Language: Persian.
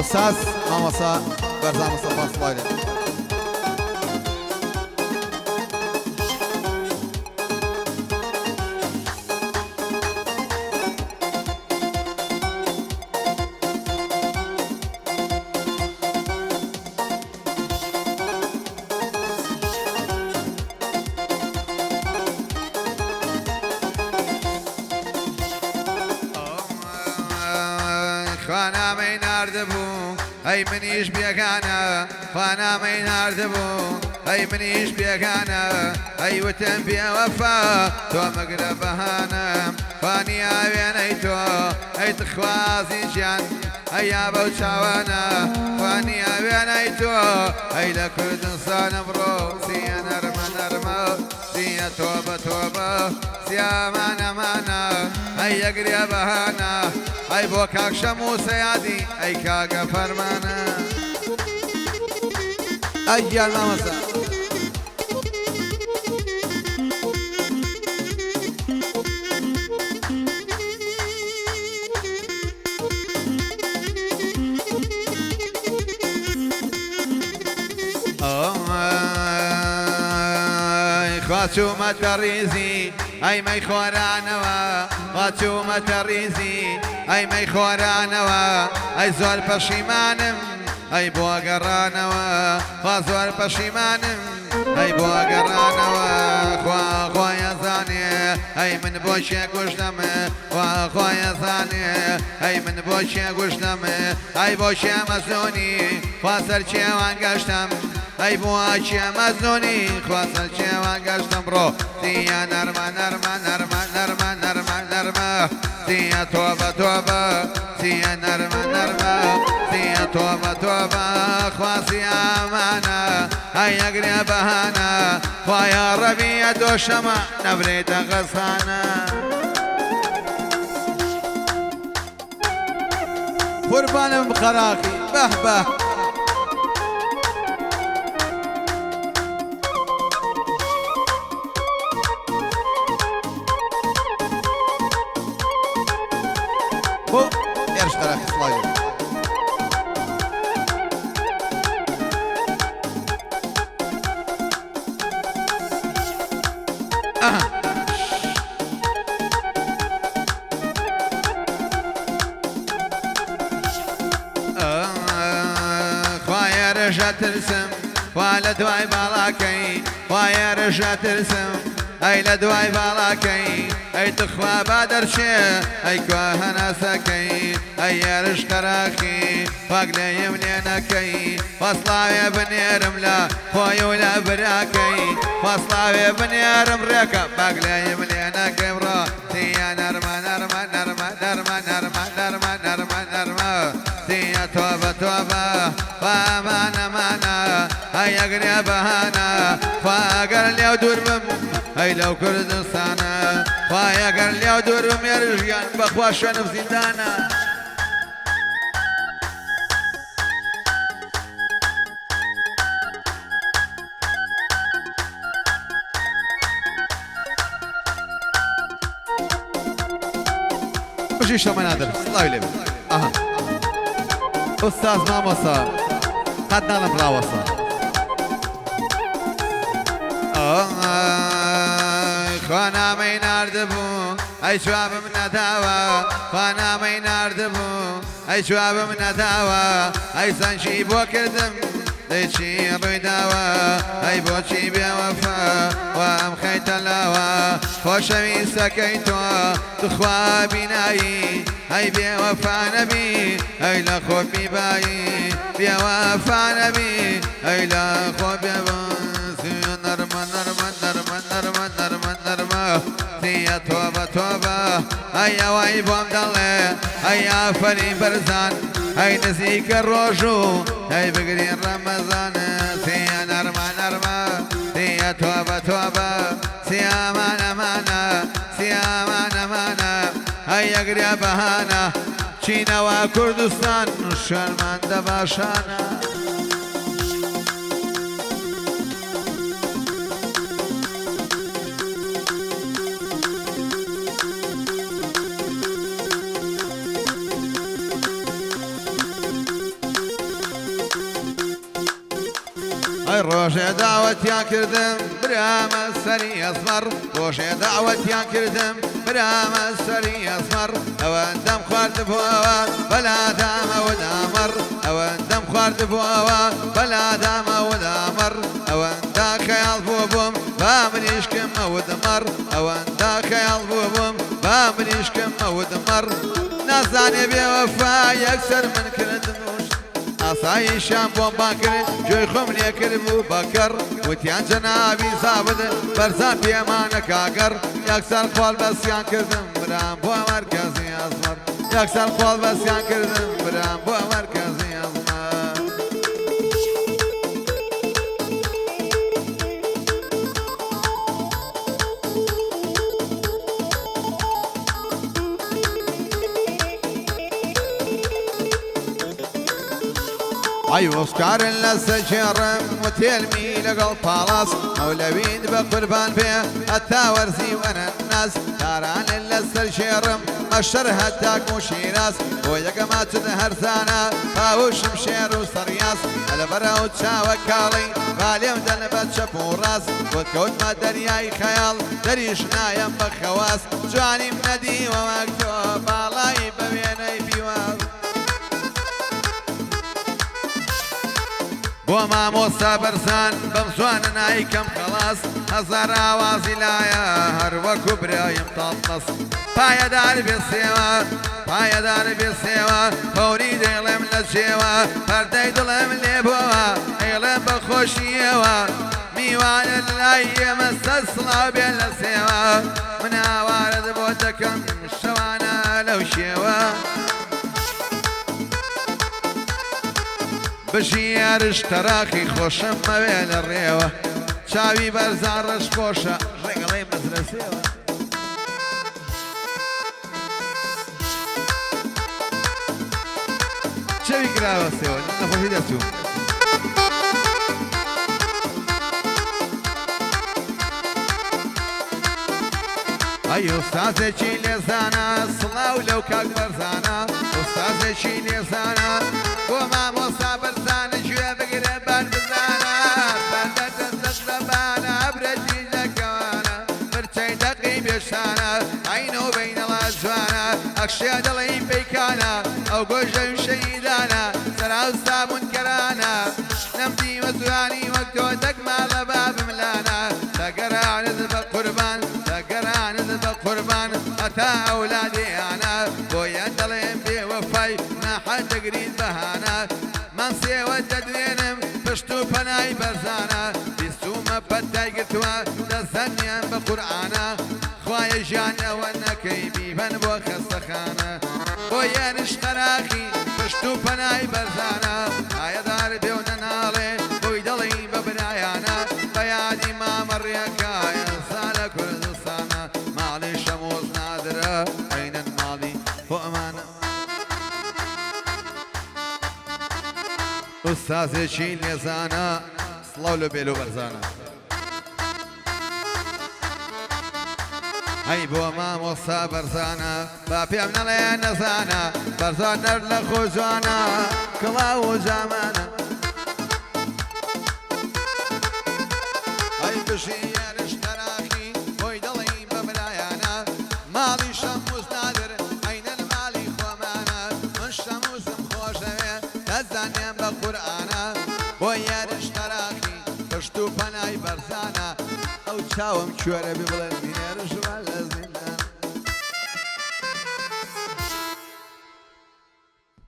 أستاذ مامۆستا بەرزان مستەفا سڵاوێت. خانامەی ناردبوو ئەی منیش بێگانە خانامەی ناردبوو ئەی منیش بێگانە ئەی وتم بێوەفا تۆ مەگرە بەهانم خوانیا وێنەی تۆ ئەی تخوازی گیان ئەیا بەو چاوانە خوانیا وێنەی تۆ ئەی لە کوردستانم ڕۆ سیە نەرمە نەرمە سیە تۆبە تۆبە سیامانەمانە ئەی یەگرێ بەهانە ئەی بۆ کاک شەمووسە یادی ئەی کاگە فەرمانە ئەی گیان مامۆستا خواچوومەتە ڕیزی ئەی مەی خۆرانەوە خواچوومەتە ریزی ئەی مەی خۆرانەوە ئەی زۆر پەشیمانم ئەی بۆ گەڕانەوە خوا زۆر پەشیمانم ئەی بۆ گەڕانەوە خوا خۆیەزانێ ئەی من بۆ چێ گوشتەمە خوا خۆیەزانێ ئەی من بۆ چێ گوشتەمە ئەی بۆ چێ مەزۆنی خوا سەر چێوان گەشتم ئەی بۆ چێ مەزۆنی خوا سەر چێوان گەشتم ڕۆ دیە نەرمە نەرمە نەرمە نەرمە نەرمە نەرمە دیە تۆبە تۆبە دیە نەرمە نەرمە دیە تۆبە تۆبە خوازی ئامانە ئەی ئەگرێ بەهانە خوایە ڕەبیە دۆشەمە نەبرێتە غەزانە قوربانم خەراقی بەه بەه بۆ ئێرش تەرەفی سڵاوێت. خوایە ڕێژە ترسم خوا لە دوای باڵاکەی خوایە ڕێژە ترسم ئەی لە دوای باڵاکەی ئەی تخوا با دەرچێ ئەی کوا هەناسەکەی ئەی ئێرش قەراقی پاک لێیم لێ نەکەی فەسڵاوێ بنێرم لە خۆی و لە براکەی فەسڵاوێ بنێرم ڕێکە پاک لێیم لێ نەکەی ڕۆ دیە نەرمە نەرمە نەرمە نەرمە نەرمە نەرمە نەرمە نەرمە دیە تۆبە تۆبە خوامانەمانە ئەی ئەگرێ بەهانە خوا ئەگەر لێو دوور بم ئەی لەو کوردستانە خوای ئەگەر لێو دوورم ێرژیان بەخوا شوێنم زیندانە بژی شەمە نادر سڵاوی لێ بێت. ئەها ئوستاز مامۆستا قەت نانم ڕاوەسە. خوانامەی ناردبوو ئەی جوابم نەداوە خوانامەی ناردبوو ئەی جوابم نەداوە ئەی زەنجی بۆ کردم دەیچی ڕوویداوە ئەی بۆچی بێوەفا وام خەیتە لاوە خۆشەویستەکەی تۆ تخوا بینایی ئەی بێوەفا نەبی ئەی لە خۆ بیبایی بێوەفا نەبی ئەی لە خۆ بێبەسی نەرمە نەرمە نەرمە نەرمە نەرمە نەرمە دیە تۆبە تۆبە ئەی ئەوەی بۆم دەڵێ ئەی ئافەری بەرزان ئەی نزیکە ڕۆژ و ئەی بگرین ڕەمەزانە دیە نەرمە نەرمە دیە تۆبە تۆبە سیامانەمانە سیامانەمانە ئەی ئەگرێ بەهانە چینەوە کوردستان شەرمەندە باشانە ڕۆژێ داوەتیان کردم برامە سەری ئەزمەڕ ڕۆژێ داوەتیان کردم برامە سەری ئەزمەڕ ئەوەندەم خواردبووەوە بەلادامەوە دامەڕ ئەوەندەم خواردبووەوە بەلادامەوە دامەڕ ئەوەندا خەیاڵ بوو بووم با منیشکم ئەودمەڕ ئەوەندا خەیاڵ بوو بووم با منیشکم ئەودمەڕ نازانێ بێوەفا یەکسەر من کردنوش ئاساییشان بۆم باکرد گوێی خۆم لێ کرد بوو بەکەڕ وتیان جەنابی زابد بەرزان پێمانە کاگەڕ یەکسەر خۆڵ بەسییان کردم برام بۆ مەرکەزی ئەزمەر یەکسەر خۆڵ بەسییان کردم برام بۆ مەرکەزی ئەزمەر ئەی وەسکارن لە سەرجێڕم وتێلمی لەگەڵ پاڵاس مەولەوین بە قوربان بێ هەتا وەرزی وەرەناس دارانن لە سەرجێڕم مەشەر هەتاک و شیراز بۆ یەکەما چن هەرزانە پاوشم شێر و سەریاس لەبەرە و چاوە کاڵی بالێم دەن بە چەپ و ڕاست وتکەوتمە دەریای خەیاڵ دەریش نایم بە خەواس جوانیم نەدیوە وەکتۆ باڵای بە وێنەی پیواز بۆ مامۆستا بەرزان بەم زوانە نایکەم خەڵاس هەزار ئاوازی لایە هەر وەکو برایم تاڵتەس پایەدار بێسێوە پایەدار بێسێوە پەوری دەیڵێم لە جێوە پەردەی دڵێم لێ بۆوە ئەیڵێم بە خۆشیەوە میوانە لای ئێمە سەر سڵاو بێن لە سێوە من هاوارت بۆ دەکەم شەوانە لەو شێوە بژیارش تەراقی خۆشم مەوێ لە ڕێوە چاوی بەرزان ڕەش خۆشە ڕێگەڵەی مەزرەسێوە چەوی کراوە سێوە نەخۆشی دەچوو ئەی ئوستازێکی لێزانە سڵاو لەو کاک بەرزانە ئوستازێکی لێزانە بۆ مامۆستا بەرزانە گوێ بگرە بان بزانە بەندە دەست لەبانە برەتی لەکەوانە برچەی دەقی بێشانە عینە و بەینەڵا جوانە ئەخشێ دەڵی پەیکانە ئەو گۆژە و شەیدانە سەراو سابونکەرانە نەمدیوە جوانی وەک تۆ دەکما لە بابم لانە دەگەرانت بە قوربان دەگەرانت بە قوربان هەتا ئەولادیانە بۆیان دەڵێن بێوەفای ناحەد دەگرین بەهانە من سێوە دەدوێنم پشت و پەنای بەرزانە بیستومە پەتای گرتووە دەزەنیان بە قورئانە خوایە ژیان ئەوە نەکەی بیبەن بۆ خەستەخانە بۆ یانش قەراقی پشت و پەنای بەرزانە ئایەدار بێ و نەناڵێ بۆی دەڵی بە برایانە بە یادی مامەڕیەکایە سالە کوردستانە ماڵی شەمۆز نادرە عینەن ماڵی بۆ ئەمانە ئوستازێکی لێزانە سڵاو لە بێلۆ بەرزانە ئەی بۆ مامۆستا بەرزانە با پێم نەڵێ نەزانە بەرزان نەر لە خۆجوانە کڵاو و جامانە ئەی بژیارش تەراقی بۆی دەڵی بە برایانە ماڵی شەموز نادر عینەن ماڵی خۆمانە من شەموزم خۆشەوێ دەزانێم بە قورئانە بۆ یارش تەراقی پشت و پەنای بەرزانە ئەو چاوم کوێرە بی بڵێن مینێرش